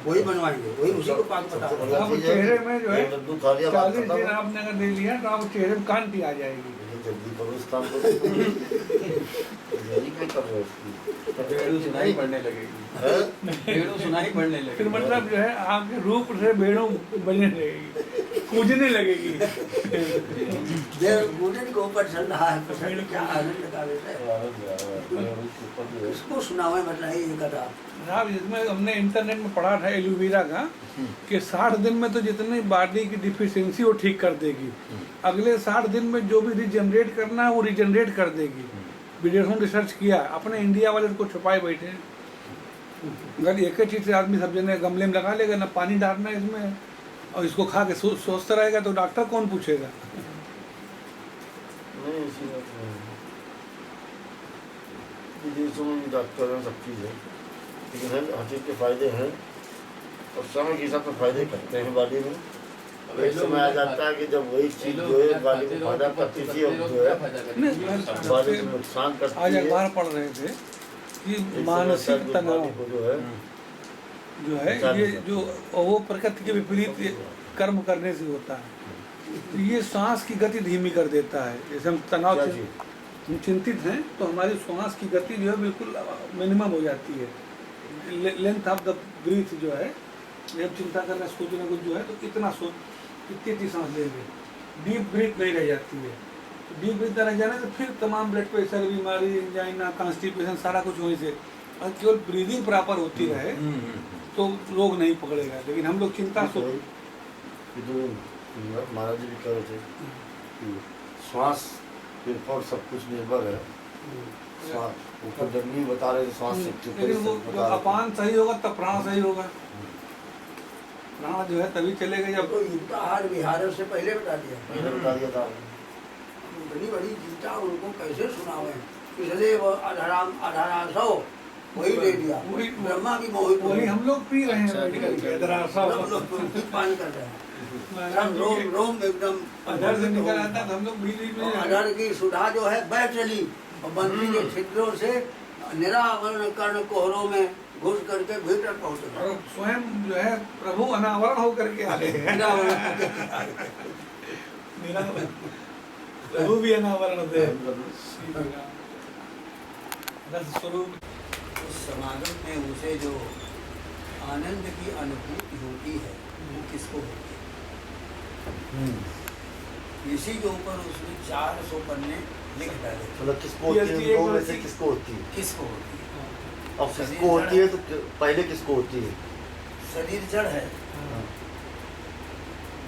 वही बनवाएंगे, वही उसी को पाक बता रहा हूँ। अब चेहरे में जो है लड्डू खा लिया बात 40 दिन खत्म। आपने अगर दे लिया तो आप चेहरे में कांति आ जाएगी। जल्दी करो इस काम को। जल्दी क्यों कर रहे हो इसकी? भेड़ू सुनाई पड़ने लगेगी, हैं? भेड़ू सुनाई पड़ने फिर लगेगी। मतलब जो है आपके रूप से भेड़ों बजने लगेगी, कूदने लगेगी। गुडन को ऊपर चल रहा है, पसंद क्या आनंद का विषय इसको सुनावे मतलब ये कथा। साहब जिसमें हमने इंटरनेट में पढ़ा था एलोवेरा का कि 60 दिन में तो जितनी बॉडी की डिफिशियंसी वो ठीक कर देगी, अगले 60 दिन में जो भी रिजनरेट करना है वो रिजनरेट कर देगी। विदेशों में रिसर्च किया, अपने इंडिया वाले उसको छुपाए बैठे हैं। अगर एक ही चीज़ से आदमी सब जने गमले में लगा लेगा, ना पानी डालना है इसमें, और इसको खा के स्वस्थ रहेगा, तो डॉक्टर कौन पूछेगा? नहीं ऐसी बात नहीं है। विदेशों में भी डॉक्टर हैं, सब चीज़ है, लेकिन हर चीज़ के फायदे हैं और समय के हिसाब से फायदे करते हैं बॉडी में। एक समय आ जाता है कि जब वही चीज़ जो है बॉडी में फायदा करती थी अब जो है बॉडी में नुकसान करती आज है। अखबार पढ़ रहे थे कि एक समय मानसिक बॉडी तनाव को जो है ये जो वो प्रकृति के विपरीत कर्म करने से होता है, तो ये सांस की गति धीमी कर देता है। जैसे हम तनाव क्या से चीज़? हम चिंतित हैं तो हमारी श्वास की गति जो है बिल्कुल मिनिमम हो जाती है। लेंथ ऑफ द ब्रीथ जो है, जब चिंता करना सोचने कुछ जो है तो इतनी सांस लेंगे, डीप ब्रीथ नहीं रह जाती है। डीप ब्रीथ रह जाने से फिर तमाम ब्लड प्रेशर बीमारी, एंजाइना, कॉन्स्टिपेशन सारा कुछ वहीं से, और केवल ब्रीदिंग प्रॉपर होती रहे तो रोग नहीं पकड़ेगा। लेकिन हम लोग चिंता तो महाराज जी भी कह रहे थे कि श्वास के ऊपर सब कुछ निर्भर है। श्वास ऊपर जब नहीं बता रहे तो श्वास से लेकिन वो जब अपान सही होगा तब प्राण सही होगा। प्राण जो है तभी चलेगा जब तो युक्ताहार विहार से पहले बता दिया। मैंने बता दिया था। बड़ी बड़ी गीता उनको कैसे सुनावे, इसलिए वो अठारह सौ वही ले लिया। वही ब्रह्मा भी मोहित वही हम लोग पी रहे हैं मेडिकल के सब लोग पान कर रहे हैं, सब रोम रोम एकदम अधर से निकल आता है तो हम लोग बिजली में अधर की सुधा जो है बह चली और बंसी के छिद्रों से निरावरण कर्ण कोहरों में घुस करके भीतर पहुंच गए। और स्वयं जो है प्रभु अनावरण होकर के आ गए। प्रभु भी अनावरण थे। रस स्वरूप उस समागम में उसे जो आनंद की अनुभूति होती है वो किसको होती है? इसी के ऊपर उसने 400 पन्ने लिख डाले। मतलब किसको होती है, दो में से किसको होती है? किसको होती है? अब किसको होती है तो पहले किसको होती है? शरीर जड़ है,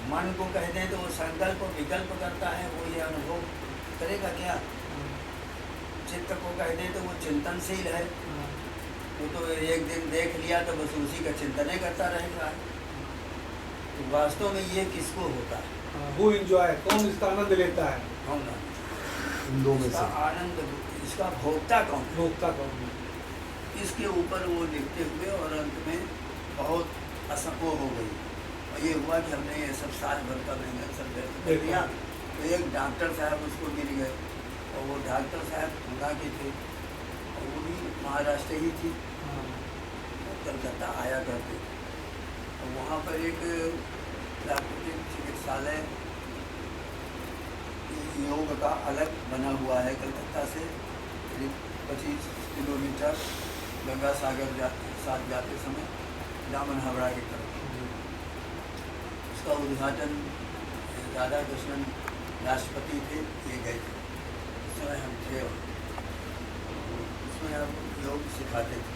मन को कह दें तो वो संकल्प विकल्प करता है, वो ये अनुभव करेगा क्या? चित्त को कह दें तो वो चिंतनशील है, वो तो एक दिन देख लिया तो बस उसी का चिंतन ही करता रहेगा। तो वास्तव में ये किसको होता है? वो एंजॉय, कौन इसका आनंद लेता है? कौन इन दो में इसका से आनंद, इसका भोक्ता कौन? भोक्ता कौन? इसके ऊपर वो लिखते हुए और अंत में बहुत असंभव हो गई। और ये हुआ कि हमने ये सब साल भर का मेहनत सब व्यर्थ कर दिया। तो एक डॉक्टर साहब उसको मिल गए और वो डॉक्टर साहब गंगा के थे और वो भी महाराष्ट्र ही थी, कलकत्ता आया करते थे। और वहाँ पर एक प्राकृतिक चिकित्सालय योग का अलग बना हुआ है, कलकत्ता से करीब 25 किलोमीटर गंगा सागर साथ जाते समय दामन हावड़ा की तरफ। उसका उद्घाटन राधा कृष्णन राष्ट्रपति थे, ये गए थे, उस समय हम थे और उसमें हम योग सिखाते थे।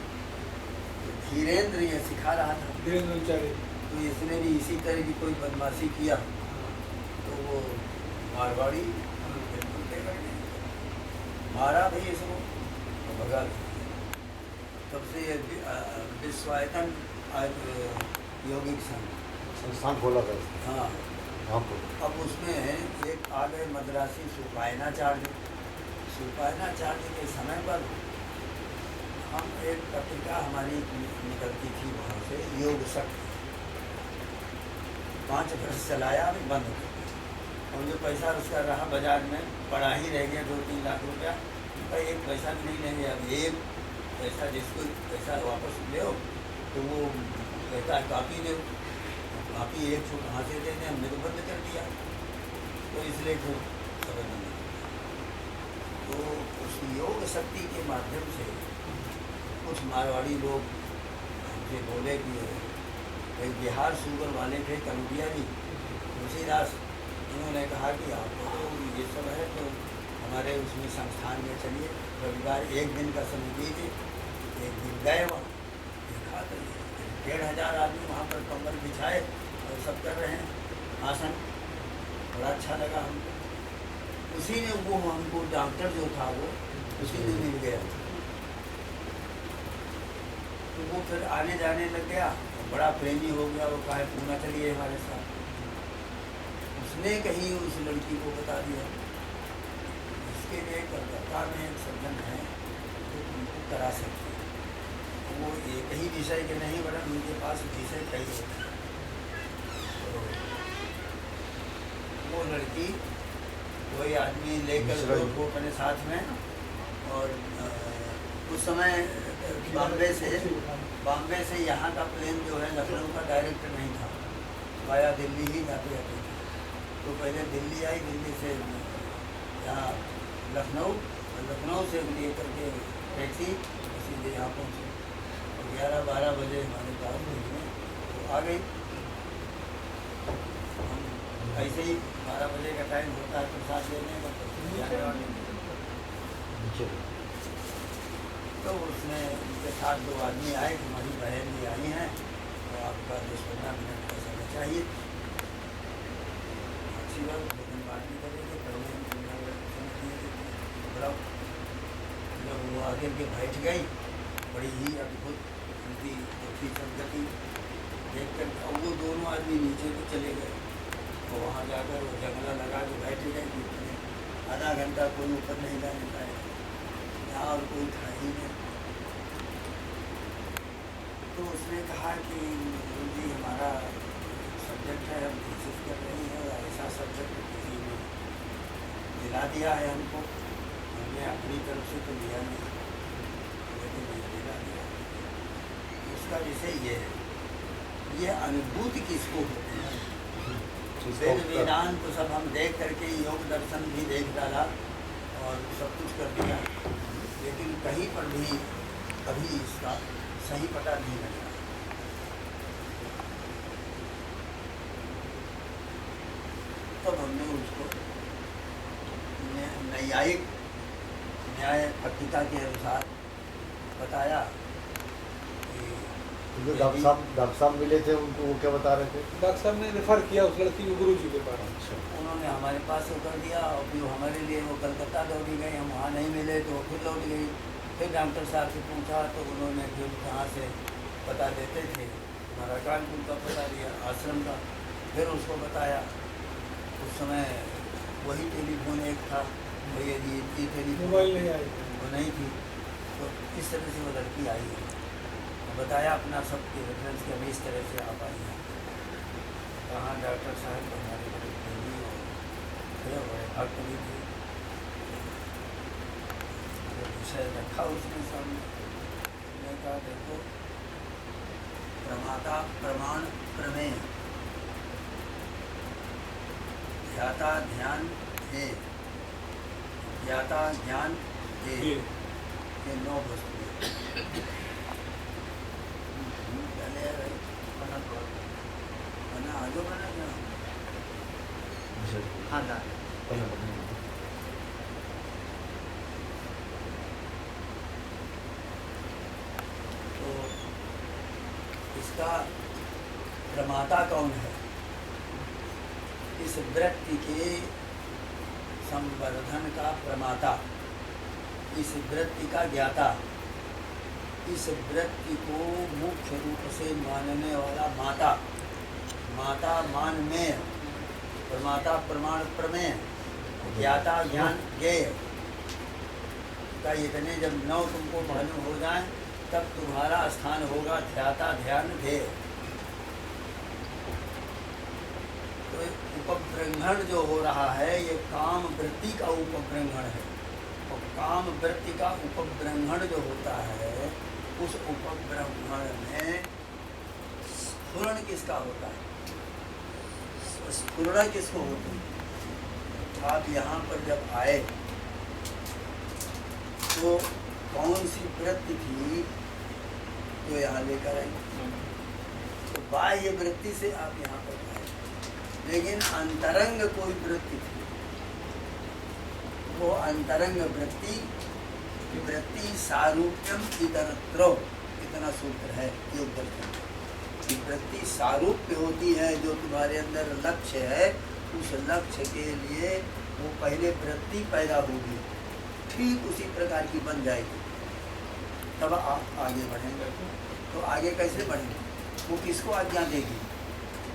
तो धीरेन्द्र ये सिखा रहा था, धीरेन्द्र बेचारे तो इसने भी इसी तरह की कोई बदमाशी किया तो वो मारवाड़ी बिल्कुल टेकर नहीं मारा भाई इसको तो भगा। तब से ये विश्वायतन यौगिक संस्थान खोला था। हाँ, हाँ को अब उसमें एक आ गए मद्रासी सुपायनाचार्य। सुपायनाचार्य के समय पर हम एक पत्रिका हमारी निकलती थी वहाँ से, योग शक्ति, 5 वर्ष चलाया, अभी बंद हो गया। और जो पैसा उसका रहा बाजार में पड़ा ही रह गया, 2-3 लाख रुपया, उनका एक पैसा भी नहीं लेंगे। अब एक पैसा जिसको पैसा वापस ले तो वो कहता है कापी दो, कापी एक छो कहाँ से देने, हमने तो बंद कर दिया। तो इसलिए फिर सब बंद। तो उस योग शक्ति के माध्यम से कुछ मारवाड़ी लोग हमसे बोले कि भाई बिहार शुगर वाले थे कलुदिया जी तुलसीदास, इन्होंने कहा कि आपको तो ये सब है तो हमारे उसमें संस्थान में चलिए, रविवार एक दिन का समय दीजिए। एक दिन गए वहाँ, देखा तो 1500 आदमी वहाँ पर कम्बल बिछाए और सब कर रहे हैं आसन, बड़ा अच्छा लगा हमको। उसी ने वो हमको डॉक्टर जो था वो उसी में मिल गया, तो वो फिर आने जाने लग गया, बड़ा प्रेमी हो गया। वो कहा पूना चलिए हमारे साथ। उसने कहीं उस लड़की को बता दिया इसके लिए कलकत्ता में एक सज्जन है जो तुमको करा सकते हैं। वो एक ही विषय के नहीं वरन उनके पास विषय कई होते हैं। तो वो लड़की कोई आदमी लेकर को अपने साथ में, और उस समय बॉम्बे से यहाँ का प्लेन जो है लखनऊ का डायरेक्ट नहीं था, वाया दिल्ली ही जाते जाते थे। तो पहले दिल्ली आई, दिल्ली से यहाँ लखनऊ, और लखनऊ से ले करके टैक्सी सीधे यहाँ पहुँचे, और 11-12 बजे हमारे पास में तो आ गई। हम ऐसे ही 12 बजे का टाइम होता है प्रसाद लेने का, तो उसने उनके साथ 2 आदमी आए, हमारी बहन भी आई हैं, तो आपका 10-15 मिनट का समय चाहिए। अच्छी बात, लेकिन बात नहीं करेंगे, पहले बड़ा जब वो आगे के बैठ गई, बड़ी ही अद्भुत उनकी अच्छी संगति देख कर, अब वो दोनों आदमी नीचे को चले गए, तो वहाँ जाकर वो जंगला लगा के बैठ गए। आधा घंटा कोई ऊपर नहीं जाने पाए, यहाँ और कोई था ही नहीं। तो उसने कहा कि जी हमारा सब्जेक्ट है, हम कोशिश कर रहे हैं, ऐसा सब्जेक्ट किसी ने दिला दिया है हमको, हमने अपनी तरफ से तो लिया नहीं, लेकिन नहीं दिला दिया। उसका विषय ये है, ये अनुभूति किसको होती है। वेद वेदांत तो सब हम देख करके योग दर्शन भी देख डाला और सब कुछ कर दिया, लेकिन कहीं पर भी कभी इसका सही पता नहीं लगा। तब हमने उसको नैयायिक न्याय पत्रिका के अनुसार बताया कि जो डॉक्टर साहब मिले थे उनको वो क्या बता रहे थे? डॉक्टर साहब ने रेफर किया उस लड़की को गुरु जी के पास। उन्होंने हमारे पास वो कर दिया, और फिर हमारे लिए वो कलकत्ता दौड़ी गई, हम वहाँ नहीं मिले तो फिर लौट गई। फिर डॉक्टर साहब से पूछा तो उन्होंने फिर कहाँ से पता देते थे, हमारा कानपुर का पता दिया, आश्रम का। फिर उसको बताया, उस समय वही टेलीफोन एक था, वही यदि टेलीफोन मोबाइल नहीं आई, वो नहीं थी। तो इस तरह से वो लड़की आई है, बताया अपना सबके रेफरेंस के, अभी इस तरह से आप आई हैं। कहाँ डॉक्टर साहब हमारे बड़े प्रेमी और फिर बड़े भक्त भी थे। विषय रखा उसने सामने, मैंने कहा देखो प्रमाता प्रमाण प्रमेय ध्याता ध्यान है, ज्ञाता ज्ञान है, ये 9 वस्तु आगे बना क्या? हाँ ना तो इसका प्रमाता कौन है? इस वृत्ति के संवर्धन का प्रमाता, इस वृत्ति का ज्ञाता, इस वृत्ति को मुख्य रूप से मानने वाला माता, माता मान में, प्रमाता प्रमाण प्रमेय, ज्ञाता ज्ञान ज्ञेय का इतने जब 9 तुमको मालूम हो जाए तब तुम्हारा स्थान होगा ध्याता ध्यान ध्येय। तो उपब्रह्मण जो हो रहा है ये काम वृत्ति का उपब्रह्मण है, और काम वृत्ति का उपब्रह्मण जो होता है उस उपब्रह्मण में स्फुरण किसका होता है? स्फुरण किसको होती है? आप यहाँ पर जब आए तो कौन सी वृत्ति थी जो यहाँ लेकर आई? तो बाह्य वृत्ति से आप यहाँ पर आए, लेकिन अंतरंग कोई वृत्ति थी। वो अंतरंग वृत्ति सारूप्यम इतरत्र, इतना सूत्र है योग दर्शन की। वृत्ति सारूप्य होती है, जो तुम्हारे अंदर लक्ष्य है, उस लक्ष्य के लिए वो पहले वृत्ति पैदा होगी, ठीक उसी प्रकार की बन जाएगी, तब आप आगे बढ़ेंगे। तो आगे कैसे बढ़ेंगे? वो किसको आज्ञा देगी?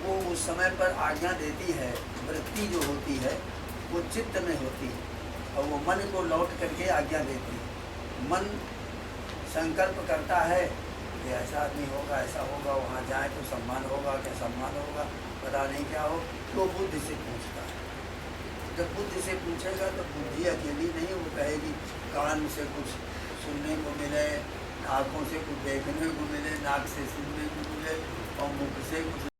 वो उस समय पर आज्ञा देती है, वृत्ति जो होती है वो चित्त में होती है, और वो मन को लौट करके आज्ञा देती है। मन संकल्प करता है कि ऐसा आदमी होगा, ऐसा होगा, वहाँ जाए तो सम्मान होगा, क्या सम्मान होगा, पता नहीं क्या हो, तो बुद्धि से पूछता है। जब बुद्धि से पूछेगा तो बुद्धि अकेली नहीं, वो कहेगी कान से कुछ सुनने को मिले, आँखों से कुछ देखने को मिले, नाक से सुनने को मिले, और मुख से कुछ